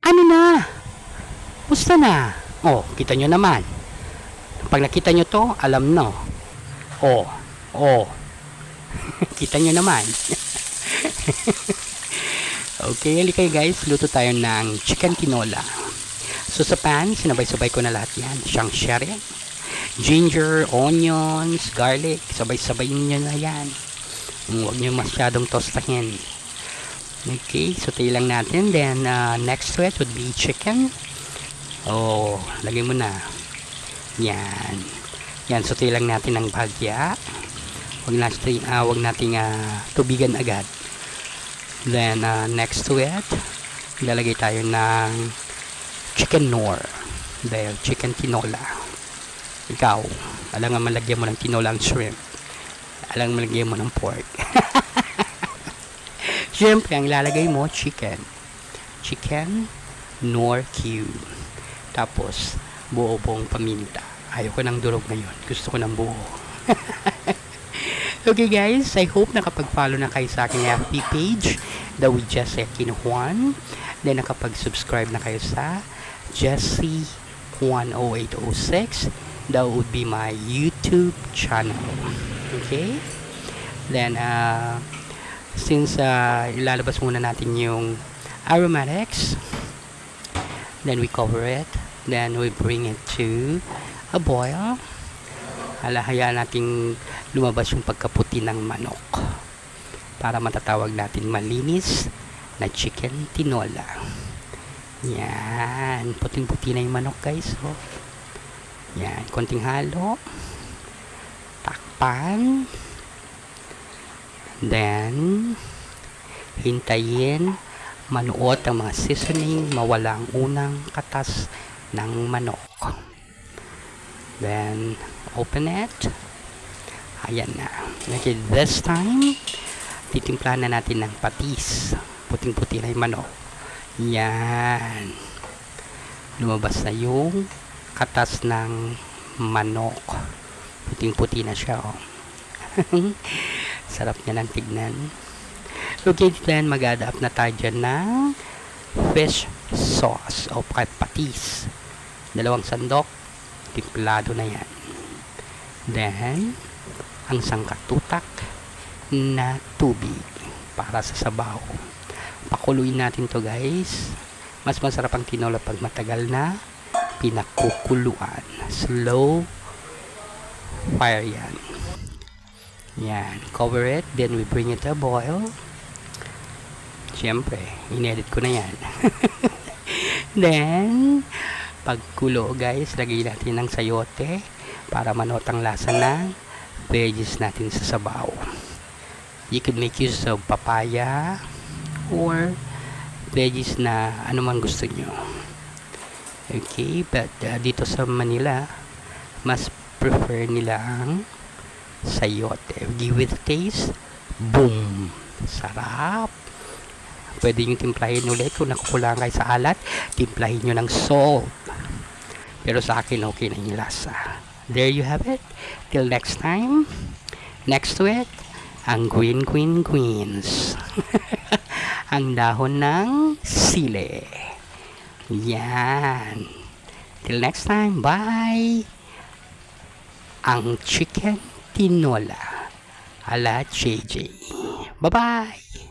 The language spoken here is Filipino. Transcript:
Ano na? Musta na? Oh, kita nyo naman. Pag nakita nyo to, alam no. Oh, oh. Kita nyo naman. Okay, halika guys. Luto tayo ng chicken tinola. So sa pan, sinabay-sabay ko na lahat yan. Siyang sherry, ginger, onions, garlic. Sabay-sabay nyo na yan. Huwag nyo masyadong tostahin. Okay, saute lang natin. Then, next to it would be chicken. Oh, lagay mo na. Yan. Yan, saute lang natin ng bahagya. Huwag nating tubigan agad. Then, next to it, lalagay tayo ng chicken nor. Dahil chicken tinola. Ikaw, alam nga malagyan mo ng tinola ang shrimp. Alam nga malagyan mo ng pork. Siyempre, ang lalagay mo, chicken. Chicken nor cube. Tapos, buo buong paminta. Ayoko ng durog ngayon. Gusto ko ng buo. Okay guys, I hope nakapag-follow na kayo sa aking FB page, The With Jessie Aquino. Then nakapag-subscribe na kayo sa Jessie 10806. That would be my YouTube channel. Okay? Then, since ilalabas muna natin yung aromatics, then we cover it, then we bring it to a boil. Hayaan natin lumabas yung pagkaputi ng manok para matatawag natin malinis na chicken tinola. Yan, puting-puti na yung manok guys. Oh. Yan, konting halo, takpan, then hintayin manuot ang mga seasoning, mawala ang unang katas ng manok. Then open it. Ayan na. Okay, this time titimplahan na natin ng patis. Puting-puti na yung manok. Yan, lumabas na yung katas ng manok. Puting-puti na siya, oh. Sarap niya ng tignan. Okay, then mag-adapt na tayo dyan ng fish sauce o patis. 2 sandok, timplado na yan. Then, ang sangkatutak na tubig para sa sabaw. Pakuluin natin to guys. Mas masarap ang tinola pag matagal na pinakukuluan. Slow fire yan. Yan, cover it, then we bring it to a boil. Siyempre, inedit ko na yan. Then, pagkulo guys, lagay natin ng sayote para manot ang lasa ng veggies natin sa sabaw. You could make use of papaya or veggies na ano man gusto nyo. Okay, but dito sa Manila, mas prefer nila ang sayote. Give it a taste. Boom! Sarap! Pwede nyo timplahin ulit kung nakukulangan kayo sa alat. Timplahin nyo ng salt. Pero sa akin, okay na yung lasa. There you have it. Till next time. Next to it, ang greens. Ang dahon ng sili. Yan. Till next time. Bye! Ang chicken tinola ala JJ. Bye-bye!